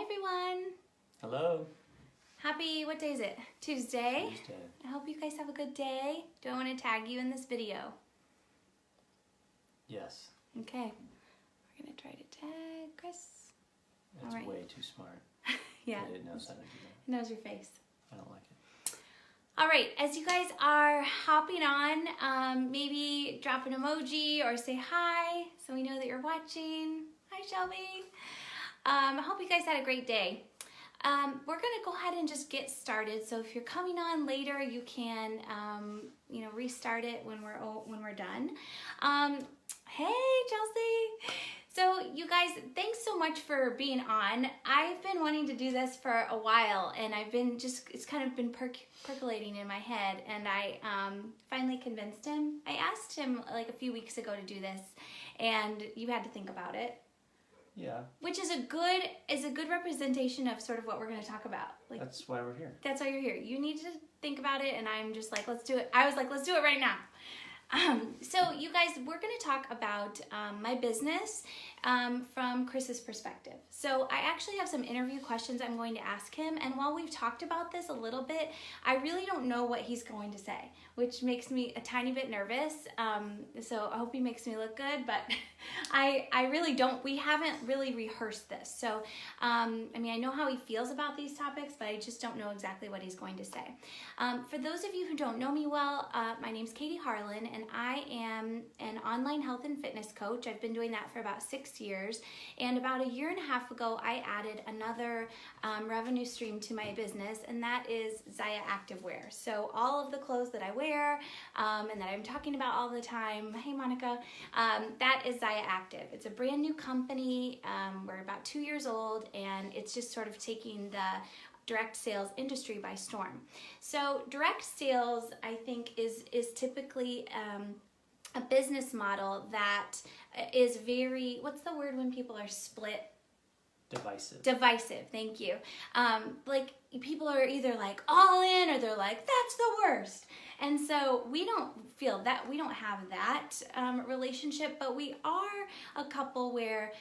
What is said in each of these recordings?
Hi everyone. Hello. Happy, what day is it? Tuesday. Tuesday. I hope you guys have a good day. Do I want to tag you in this video? Yes. Okay. We're going to try to tag Chris. It's All right. way too smart. Yeah. It knows how to do It knows your face. that. I don't like it. All right, as you guys are hopping on, maybe drop an emoji or say hi so we know that you're watching. Hi, Shelby. I hope you guys had a great day. We're gonna go ahead and just get started. So if you're coming on later, you can, restart it when we're done. Hey, Chelsea. So you guys, thanks so much for being on. I've been wanting to do this for a while, and it's kind of been percolating in my head, and I finally convinced him. I asked him like a few weeks ago to do this, and you had to think about it. Yeah. Which is a good representation of sort of what we're going to talk about. Like, that's why we're here. That's why you're here. You need to think about it, and I'm just like, let's do it. I was like, let's do it right now. So you guys, we're going to talk about my business from Chris's perspective. So I actually have some interview questions I'm going to ask him, and while we've talked about this a little bit, I really don't know what he's going to say, which makes me a tiny bit nervous. So I hope he makes me look good, but I really don't. We haven't really rehearsed this. So, I know how he feels about these topics, but I just don't know exactly what he's going to say. For those of you who don't know me well, my name's Katie Harlan, and I am an online health and fitness coach. I've been doing that for about 6 years, and about a year and a half ago, I added another revenue stream to my business, and that is Zaya Activewear. So all of the clothes that I wear and that I'm talking about all the time, hey Monica, that is Zaya Active. It's a brand new company. We're about 2 years old, and it's just sort of taking the direct sales industry by storm. So direct sales, I think, is typically a business model that is very, what's the word when people are split? Divisive, thank you. Like people are either like all in or they're like, that's the worst. And so we don't feel that, we don't have that relationship, but we are a couple where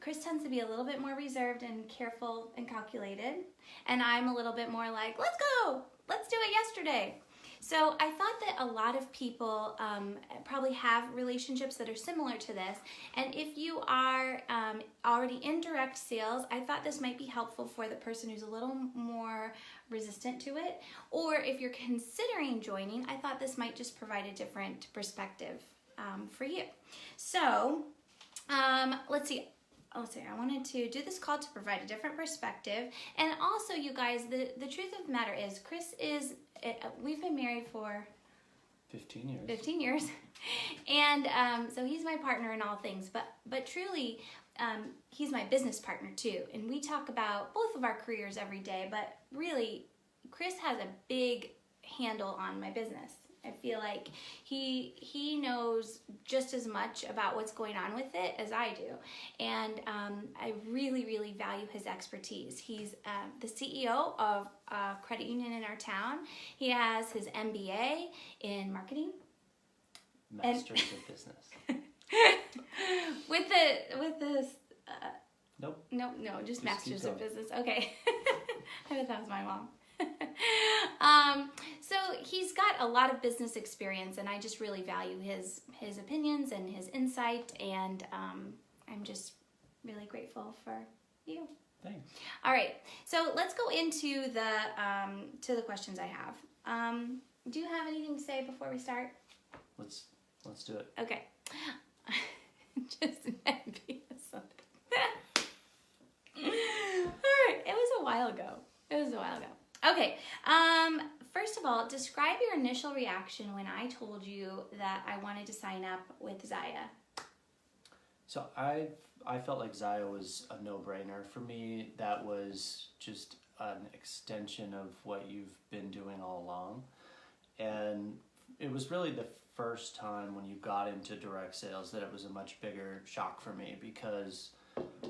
Chris tends to be a little bit more reserved and careful and calculated. And I'm a little bit more like, let's go, let's do it yesterday. So I thought that a lot of people probably have relationships that are similar to this. And if you are already in direct sales, I thought this might be helpful for the person who's a little more resistant to it. Or if you're considering joining, I thought this might just provide a different perspective for you. So let's see. I wanted to do this call to provide a different perspective. And also, you guys, the truth of the matter is, Chris is, we've been married for 15 years. 15 years. And so he's my partner in all things. But truly, he's my business partner too. And we talk about both of our careers every day. But really, Chris has a big handle on my business. I feel like he knows just as much about what's going on with it as I do. And I really, really value his expertise. He's the CEO of a credit union in our town. He has his MBA in marketing. Masters of business. with this. Nope. No, just Masters of Business. Okay. I thought that was my mom. So he's got a lot of business experience, and I just really value his opinions and his insight, and I'm just really grateful for you. Thanks. All right, so let's go into the questions I have. Do you have anything to say before we start? Let's do it. Okay. Just envious. All right, it was a while ago. Okay, first of all, describe your initial reaction when I told you that I wanted to sign up with Zaya. So I felt like Zaya was a no-brainer. For me, that was just an extension of what you've been doing all along. And it was really the first time when you got into direct sales that it was a much bigger shock for me, because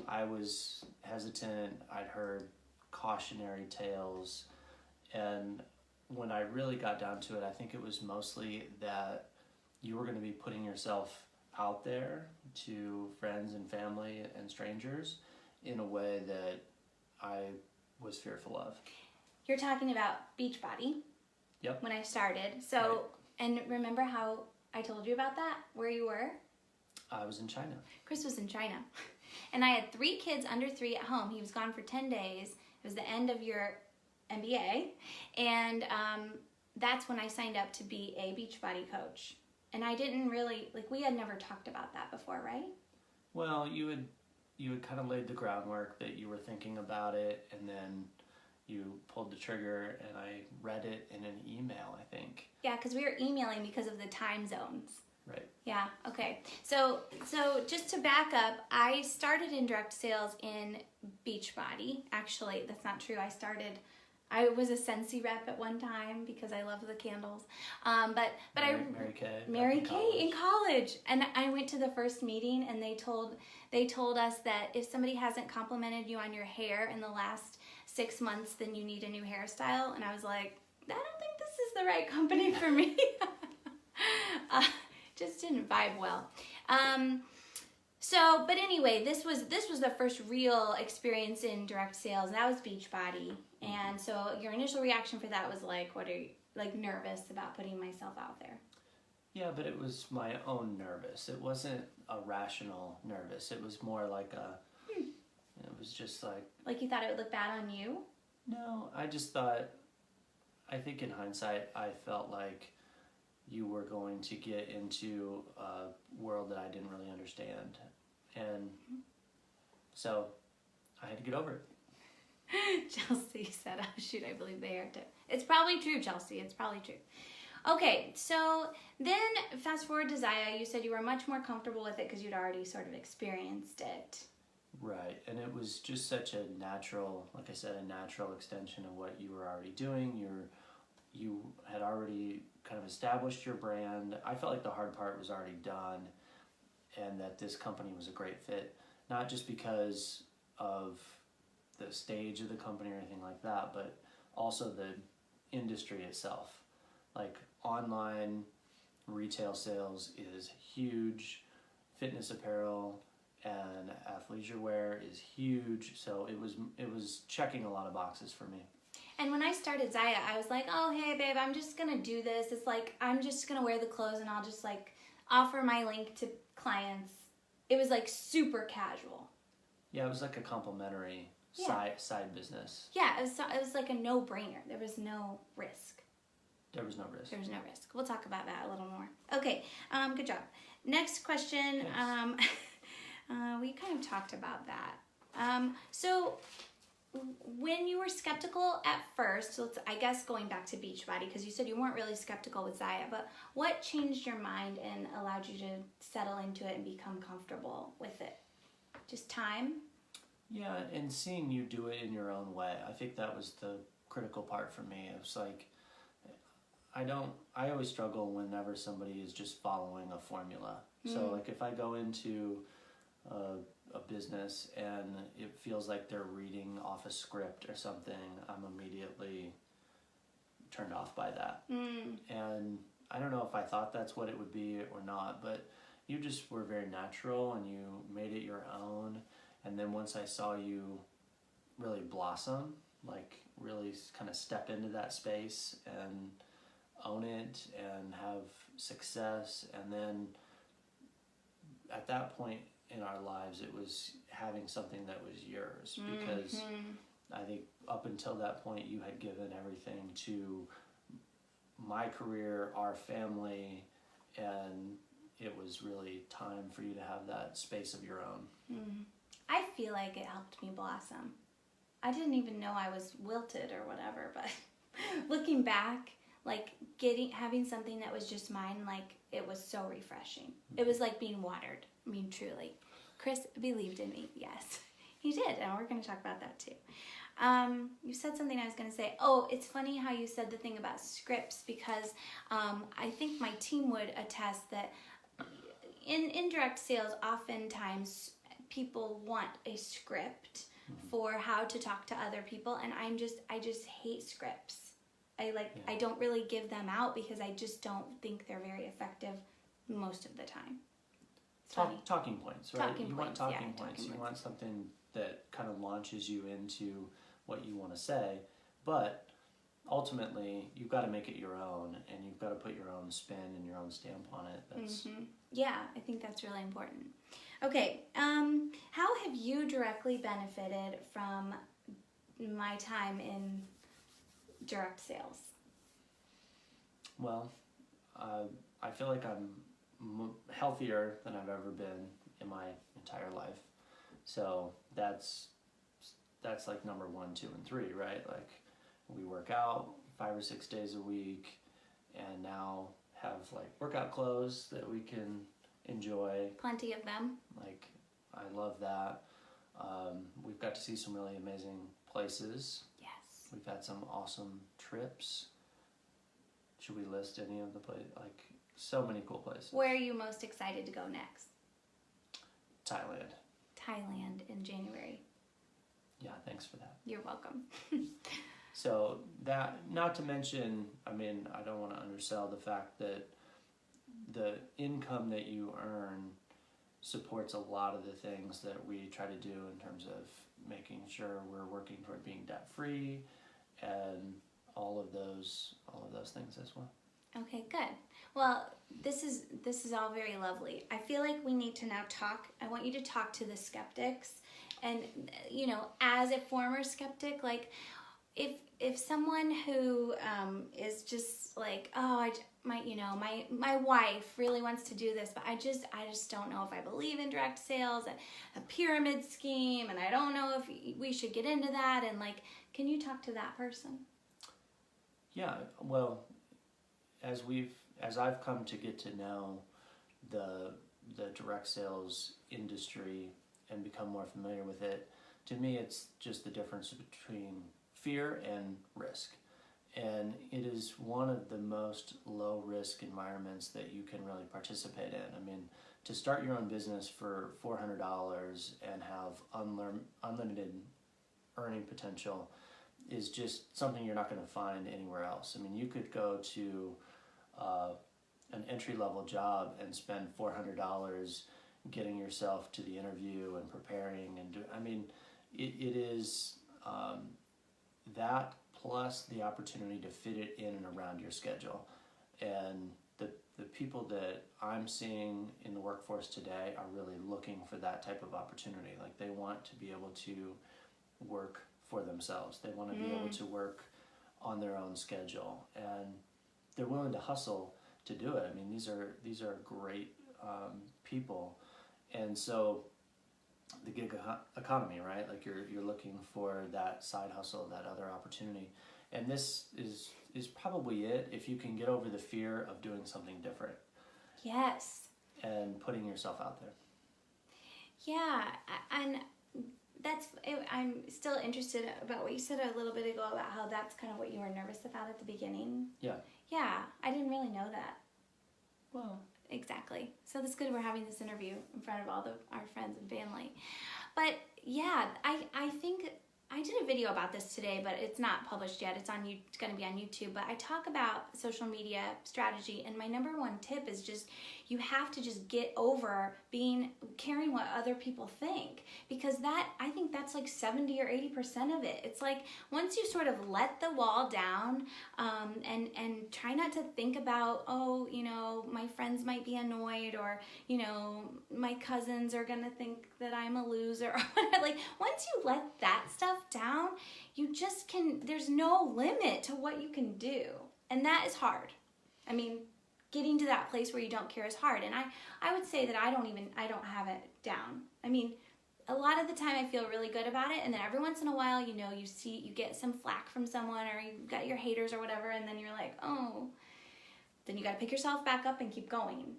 I was hesitant. I'd heard cautionary tales. And when I really got down to it, I think it was mostly that you were going to be putting yourself out there to friends and family and strangers in a way that I was fearful of. You're talking about Beachbody. Yep. When I started. So, Right. And remember how I told you about that? Where you were? I was in China. Chris was in China. And I had 3 kids under 3 at home. He was gone for 10 days. It was the end of your MBA. And that's when I signed up to be a Beachbody coach. And I didn't really, like, we had never talked about that before, right? Well, you had kind of laid the groundwork that you were thinking about it, and then you pulled the trigger, and I read it in an email, I think. Yeah, because we were emailing because of the time zones. Right. Yeah, okay. So just to back up, I started in direct sales in Beachbody. Actually, that's not true. I was a Scentsy rep at one time because I love the candles. But Mary Kay. Mary Kay in college. And I went to the first meeting, and they told us that if somebody hasn't complimented you on your hair in the last 6 months, then you need a new hairstyle. And I was like, I don't think this is the right company for me. Just didn't vibe well. But anyway, this was the first real experience in direct sales. That was Beachbody. And so your initial reaction for that was like, what are you, like, nervous about putting myself out there? Yeah, but it was my own nervous. It wasn't a rational nervous. It was more like it was just like... Like you thought it would look bad on you? No, I just thought, I think in hindsight, I felt like you were going to get into a world that I didn't really understand. And so I had to get over it. Chelsea said, oh shoot, I believe they are too. It's probably true, Chelsea. It's probably true. Okay, so then fast forward to Zaya. You said you were much more comfortable with it because you'd already sort of experienced it. Right, and it was just such a natural, like I said, a natural extension of what you were already doing. You had already kind of established your brand. I felt like the hard part was already done, and that this company was a great fit, not just because of the stage of the company or anything like that, but also the industry itself. Like, online retail sales is huge, fitness apparel and athleisure wear is huge, so it was checking a lot of boxes for me. And when I started Zaya, I was like, oh, hey, babe, I'm just going to do this. It's like, I'm just going to wear the clothes and I'll just, like, offer my link to clients. It was, like, super casual. Yeah, it was like a complimentary side business. Yeah, it was like a no-brainer. There was no risk. There was no risk. There was no risk. We'll talk about that a little more. Okay, good job. Next question. We kind of talked about that. So when you were skeptical at first, so I guess going back to Beachbody, because you said you weren't really skeptical with Zaya, but what changed your mind and allowed you to settle into it and become comfortable with it? Just time? Yeah, and seeing you do it in your own way. I think that was the critical part for me. It was like, I always struggle whenever somebody is just following a formula. So like if I go into a business and it feels like they're reading off a script or something, I'm immediately turned off by that. And I don't know if I thought that's what it would be or not, but you just were very natural and you made it your own. And then once I saw you really blossom, like really kind of step into that space and own it and have success, and then at that point in our lives it was having something that was yours, because I think up until that point you had given everything to my career, our family, and it was really time for you to have that space of your own. I feel like it helped me blossom. I didn't even know I was wilted or whatever, but looking back, like having something that was just mine, like it was so refreshing. It was like being watered. I mean, truly. Chris believed in me. Yes, he did, and we're going to talk about that too. You said something I was going to say. Oh, it's funny how you said the thing about scripts, because I think my team would attest that in indirect sales, oftentimes people want a script for how to talk to other people, and I just hate scripts. I don't really give them out because I just don't think they're very effective most of the time. Talking points, right? Talking you points, want yeah, talking points. talking You points. want something that kind of launches you into what you want to say, but ultimately you've got to make it your own, and you've got to put your own spin and your own stamp on it. That's Yeah, I think that's really important. Okay, how have you directly benefited from my time in direct sales? Well, I feel like I'm healthier than I've ever been in my entire life. So that's like number 1, 2, and 3, right? Like, we work out 5 or 6 days a week, and now have like workout clothes that we can enjoy. Plenty of them. Like, I love that. We've got to see some really amazing places. Yes. We've had some awesome trips. Should we list any of the places? Like, so many cool places. Where are you most excited to go next? Thailand. Thailand in January. Yeah, thanks for that. You're welcome. So that, not to mention, I mean, I don't want to undersell the fact that the income that you earn supports a lot of the things that we try to do in terms of making sure we're working toward being debt free and all of those things as well. Okay, good. Well, this is all very lovely. I feel like we need to now talk. I want you to talk to the skeptics, and as a former skeptic, like if someone who is just like, oh, my wife really wants to do this, but I just don't know if I believe in direct sales and a pyramid scheme, and I don't know if we should get into that, and like, can you talk to that person? Yeah, well, as I've come to get to know the direct sales industry and become more familiar with it, to me it's just the difference between fear and risk. And it is one of the most low risk environments that you can really participate in. I mean, to start your own business for $400 and have unlimited earning potential is just something you're not going to find anywhere else. I mean, you could go to an entry-level job and spend $400 getting yourself to the interview and preparing it is that plus the opportunity to fit it in and around your schedule. And the people that I'm seeing in the workforce today are really looking for that type of opportunity. Like, they want to be able to work for themselves. They want to be able to work on their own schedule, and they're willing to hustle to do it. I mean, these are great people, and so the gig economy, right? Like, you're looking for that side hustle, that other opportunity, and this is probably it if you can get over the fear of doing something different. Yes. And putting yourself out there. Yeah, and I'm still interested about what you said a little bit ago about how that's kind of what you were nervous about at the beginning. Yeah. Yeah, I didn't really know that. Well, exactly. So that's good we're having this interview in front of all our friends and family. But yeah, I think I did a video about this today, but it's not published yet. It's going to be on YouTube. But I talk about social media strategy, and my number one tip is just you have to just get over caring what other people think, because I think that's like 70 or 80% of it. It's like once you sort of let the wall down and try not to think about, oh, my friends might be annoyed, or my cousins are gonna think that I'm a loser, or like once you let that stuff down, you just there's no limit to what you can do, and that is hard. I mean, getting to that place where you don't care is hard, and I would say that I don't have it down. I mean, a lot of the time I feel really good about it, and then every once in a while, you get some flack from someone, or you got your haters or whatever, and then you're like, oh, then you got to pick yourself back up and keep going.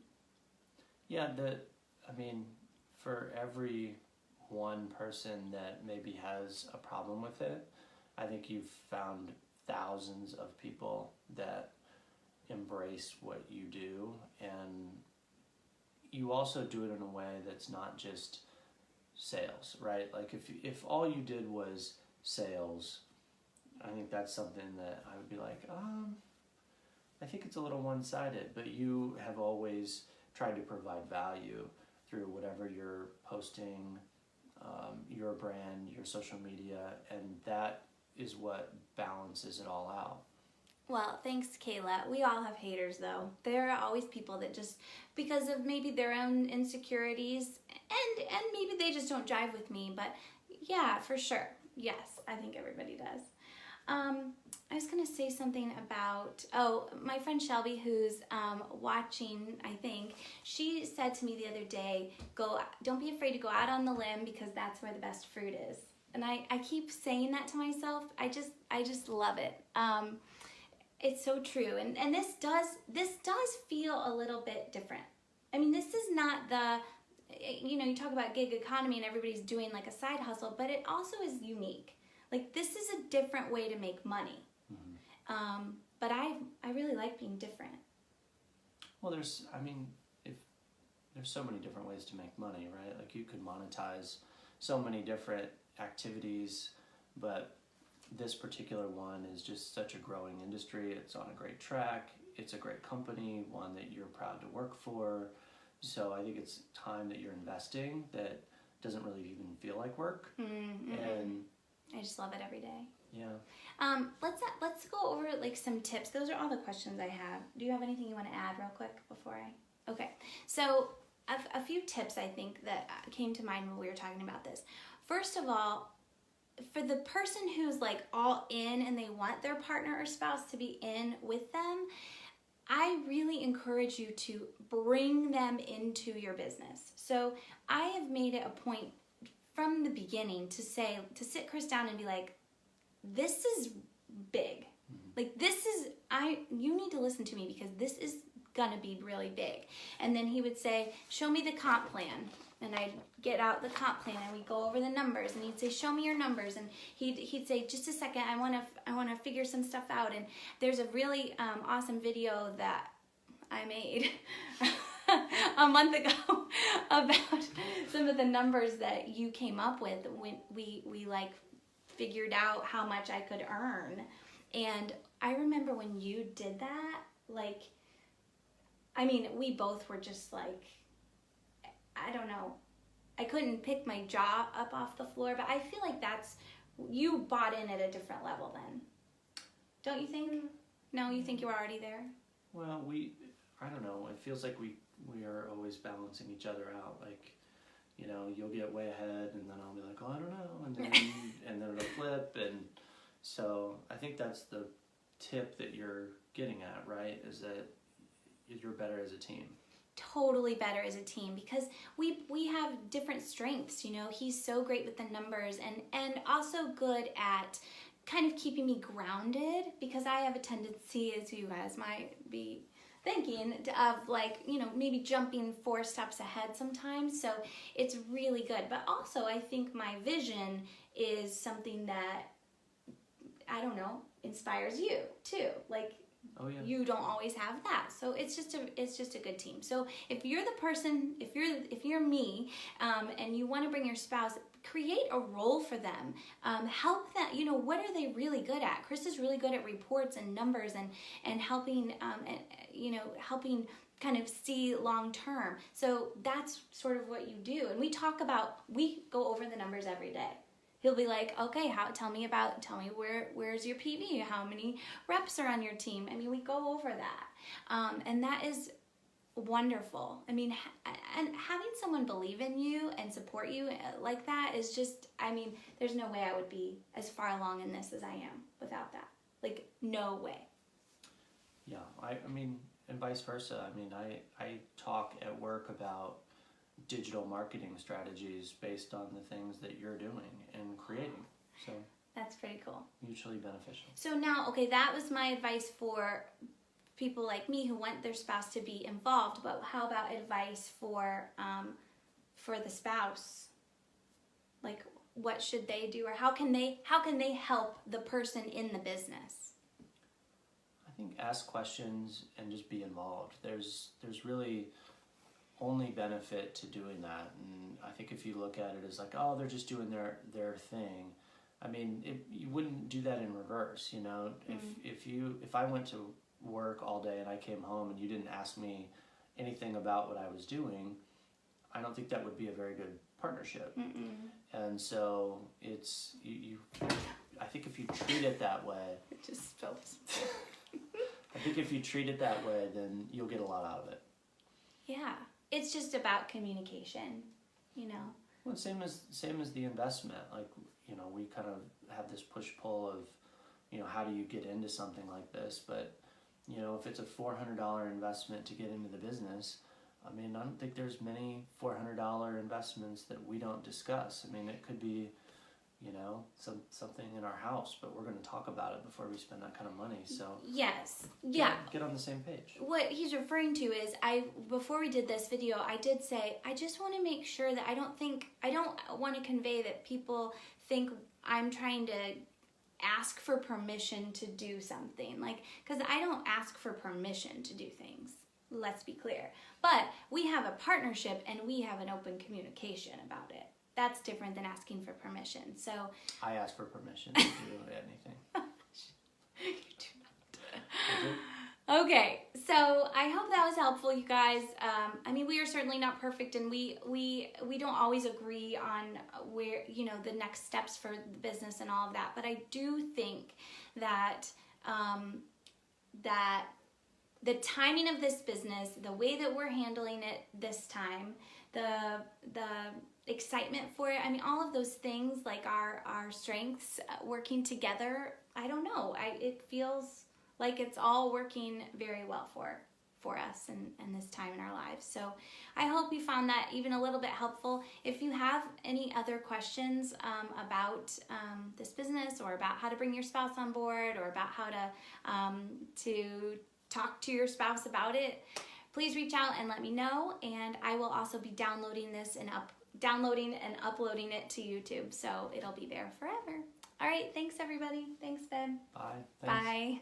Yeah, for every one person that maybe has a problem with it, I think you've found thousands of people that embrace what you do, and you also do it in a way that's not just sales, right? Like, if all you did was sales, I think that's something that I would be like, I think it's a little one-sided, but you have always tried to provide value through whatever you're posting your brand, your social media, and that is what balances it all out. Well, thanks, Kayla. We all have haters, though. There are always people that just, because of maybe their own insecurities, and maybe they just don't jive with me. But yeah, for sure. Yes, I think everybody does. I was gonna say something about, my friend Shelby, who's watching, I think, she said to me the other day, don't be afraid to go out on the limb, because that's where the best fruit is. And I keep saying that to myself. I just love it. It's so true. And this does feel a little bit different. I mean, this is not the, you talk about gig economy and everybody's doing like a side hustle, but it also is unique. Like, this is a different way to make money. Mm-hmm. But I really like being different. Well, there's so many different ways to make money, right? Like, you could monetize so many different activities, but this particular one is just such a growing industry. It's on a great track. It's a great company, one that you're proud to work for. So I think it's time that you're investing that doesn't really even feel like work. Mm-hmm. And I just love it every day. Yeah. Let's go over like some tips. Those are all the questions I have. Do you have anything you want to add real quick before I? Okay. So a few tips I think that came to mind when we were talking about this. First of all, for the person who's like all in and they want their partner or spouse to be in with them, I really encourage you to bring them into your business. So I have made it a point from the beginning to sit Chris down and be like, this is big. Mm-hmm. Like, you need to listen to me, because this is gonna be really big. And then he would say, show me the comp plan. And I'd get out the comp plan and we'd go over the numbers, and he'd say, show me your numbers. And he'd say, just a second, I wanna figure some stuff out. And there's a really awesome video that I made a month ago about some of the numbers that you came up with when we like figured out how much I could earn. And I remember when you did that, like, I mean, we both were just like, I don't know, I couldn't pick my jaw up off the floor, but I feel like you bought in at a different level then. Don't you think? No, you think you were already there? Well, I don't know, it feels like we are always balancing each other out. Like, you'll get way ahead, and then I'll be like, oh, I don't know, and then and then it'll flip. And so I think that's the tip that you're getting at, right? Is that you're better as a team. Totally better as a team, because we have different strengths. He's so great with the numbers, and also good at kind of keeping me grounded, because I have a tendency, as you guys might be thinking, of like, maybe jumping 4 steps ahead sometimes. So it's really good. But also, I think my vision is something that, I don't know, inspires you too. Like, oh, yeah. You don't always have that. So it's just a good team. So if you're the person, if you're me, and you want to bring your spouse, create a role for them. Help them. What are they really good at? Chris is really good at reports and numbers and helping, helping kind of see long term. So that's sort of what you do. And we go over the numbers every day. He'll be like, okay, tell me where's your PV? How many reps are on your team? I mean, we go over that. And that is wonderful. I mean, and having someone believe in you and support you like that is just, I mean, there's no way I would be as far along in this as I am without that. Like, no way. Yeah, I mean, and vice versa. I mean, I talk at work about digital marketing strategies based on the things that you're doing and creating. So that's pretty cool. Mutually beneficial. So now, okay, that was my advice for people like me who want their spouse to be involved, but how about advice for the spouse? Like, what should they do, or how can they help the person in the business? I think ask questions and just be involved. There's really only benefit to doing that. And I think if you look at it as like, oh, they're just doing their thing. I mean, you wouldn't do that in reverse, Mm-hmm. If I went to work all day and I came home and you didn't ask me anything about what I was doing, I don't think that would be a very good partnership. Mm-mm. And so it's you I think if you treat it that way, It just spilled. I think if you treat it that way, then you'll get a lot out of it. Yeah, it's just about communication, you know. Well, same as the investment. Like, you know, we kind of have this push pull of, you know, how do you get into something like this? But, you know, if it's a $400 investment to get into the business, I mean, I don't think there's many $400 investments that we don't discuss. I mean, it could be, you know, something in our house, but we're going to talk about it before we spend that kind of money. So Yes, yeah. get on the same page. What he's referring to is before we did this video, I did say I just want to make sure that I don't want to convey that people think I'm trying to ask for permission to do something, like, because I don't ask for permission to do things. Let's be clear. But we have a partnership and we have an open communication about it. That's different than asking for permission. So I ask for permission to do anything. you do not. Okay, so I hope that was helpful, you guys. I mean, we are certainly not perfect, and we don't always agree on where, you know, the next steps for the business and all of that. But I do think that that the timing of this business, the way that we're handling it this time, the excitement for it, I mean, all of those things, like our strengths working together, I don't know. It feels like it's all working very well for us and this time in our lives. So I hope you found that even a little bit helpful. If you have any other questions about this business, or about how to bring your spouse on board, or about how to talk to your spouse about it, please reach out and let me know. And I will also be downloading this and uploading it to YouTube, so it'll be there forever. All right, thanks everybody. Thanks, Ben. Bye. Thanks. Bye.